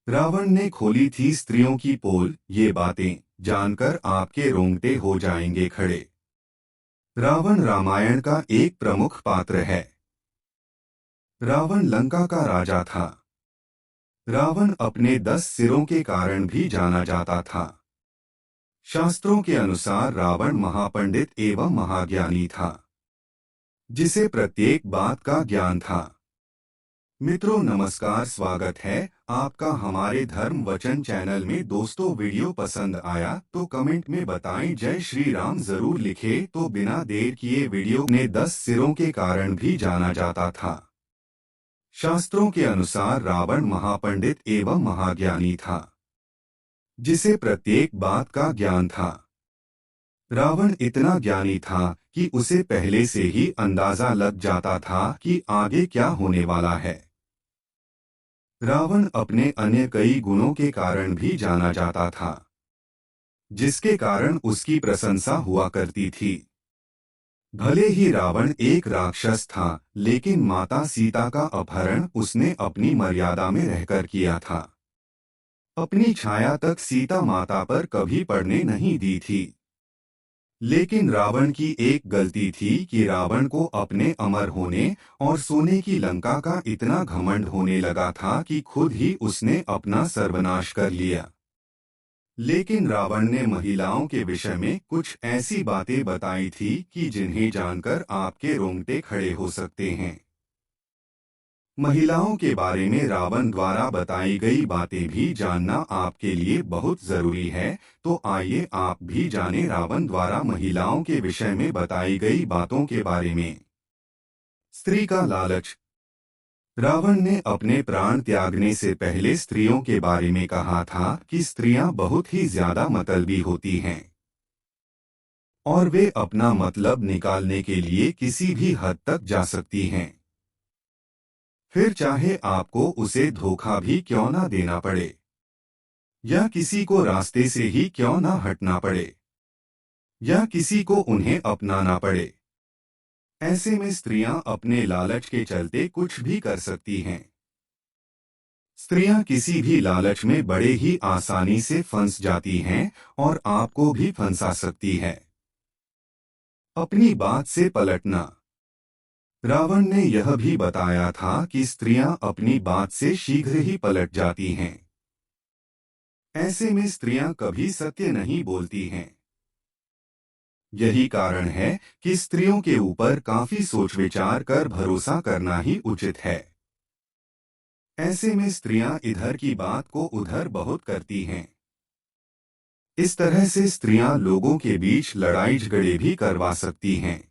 रावण ने खोली थी स्त्रियों की पोल, ये बातें जानकर आपके रोंगटे हो जाएंगे खड़े। रावण रामायण का एक प्रमुख पात्र है। रावण लंका का राजा था। रावण अपने 10 सिरों के कारण भी जाना जाता था। शास्त्रों के अनुसार रावण महापंडित एवं महाज्ञानी था, जिसे प्रत्येक बात का ज्ञान था। मित्रों नमस्कार, स्वागत है आपका हमारे धर्म वचन चैनल में। दोस्तों वीडियो पसंद आया तो कमेंट में बताएं जय श्री राम जरूर लिखे। तो बिना देर किए वीडियो ने 10 सिरों के कारण भी जाना जाता था। शास्त्रों के अनुसार रावण महापंडित एवं महाज्ञानी था, जिसे प्रत्येक बात का ज्ञान था। रावण इतना ज्ञानी था कि उसे पहले से ही अंदाजा लग जाता था कि आगे क्या होने वाला है। रावण अपने अन्य कई गुणों के कारण भी जाना जाता था, जिसके कारण उसकी प्रशंसा हुआ करती थी। भले ही रावण एक राक्षस था, लेकिन माता सीता का अपहरण उसने अपनी मर्यादा में रहकर किया था। अपनी छाया तक सीता माता पर कभी पड़ने नहीं दी थी। लेकिन रावण की एक गलती थी कि रावण को अपने अमर होने और सोने की लंका का इतना घमंड होने लगा था कि खुद ही उसने अपना सर्वनाश कर लिया। लेकिन रावण ने महिलाओं के विषय में कुछ ऐसी बातें बताई थी कि जिन्हें जानकर आपके रोंगटे खड़े हो सकते हैं। महिलाओं के बारे में रावण द्वारा बताई गई बातें भी जानना आपके लिए बहुत जरूरी है। तो आइए आप भी जानें रावण द्वारा महिलाओं के विषय में बताई गई बातों के बारे में। स्त्री का लालच। रावण ने अपने प्राण त्यागने से पहले स्त्रियों के बारे में कहा था कि स्त्रियां बहुत ही ज्यादा मतलबी होती हैं और वे अपना मतलब निकालने के लिए किसी भी हद तक जा सकती हैं, फिर चाहे आपको उसे धोखा भी क्यों ना देना पड़े या किसी को रास्ते से ही क्यों ना हटना पड़े या किसी को उन्हें अपनाना पड़े। ऐसे में स्त्रियां अपने लालच के चलते कुछ भी कर सकती हैं। स्त्रियां किसी भी लालच में बड़े ही आसानी से फंस जाती हैं और आपको भी फंसा सकती है। अपनी बात से पलटना। रावण ने यह भी बताया था कि स्त्रियां अपनी बात से शीघ्र ही पलट जाती हैं। ऐसे में स्त्रियां कभी सत्य नहीं बोलती हैं। यही कारण है कि स्त्रियों के ऊपर काफी सोच विचार कर भरोसा करना ही उचित है। ऐसे में स्त्रियां इधर की बात को उधर बहुत करती हैं। इस तरह से स्त्रियां लोगों के बीच लड़ाई झगड़े भी करवा सकती हैं।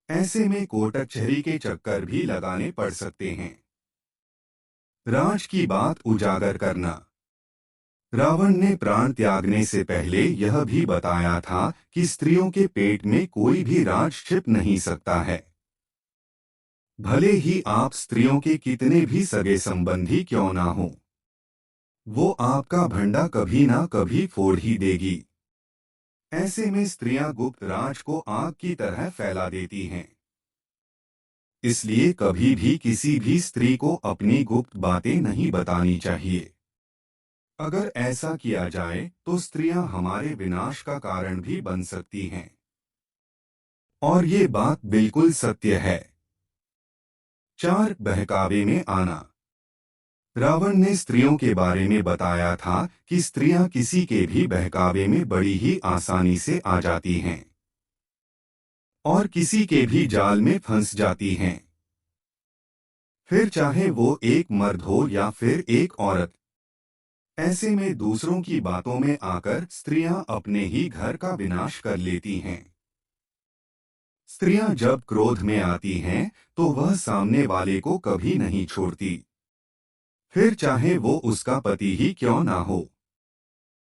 ऐसे में कोर्ट कचहरी के चक्कर भी लगाने पड़ सकते हैं। राज की बात उजागर करना। रावण ने प्राण त्यागने से पहले यह भी बताया था कि स्त्रियों के पेट में कोई भी राज छिप नहीं सकता है। भले ही आप स्त्रियों के कितने भी सगे संबंधी क्यों ना हो, वो आपका भंडा कभी ना कभी फोड़ ही देगी। ऐसे में स्त्रियां गुप्त राज को आग की तरह फैला देती हैं। इसलिए कभी भी किसी भी स्त्री को अपनी गुप्त बातें नहीं बतानी चाहिए। अगर ऐसा किया जाए तो स्त्रियां हमारे विनाश का कारण भी बन सकती हैं। और ये बात बिल्कुल सत्य है। 4 बहकावे में आना। रावण ने स्त्रियों के बारे में बताया था कि स्त्रियां किसी के भी बहकावे में बड़ी ही आसानी से आ जाती हैं और किसी के भी जाल में फंस जाती हैं, फिर चाहे वो एक मर्द हो या फिर एक औरत। ऐसे में दूसरों की बातों में आकर स्त्रियां अपने ही घर का विनाश कर लेती हैं। स्त्रियां जब क्रोध में आती हैं तो वह सामने वाले को कभी नहीं छोड़ती, फिर चाहे वो उसका पति ही क्यों ना हो।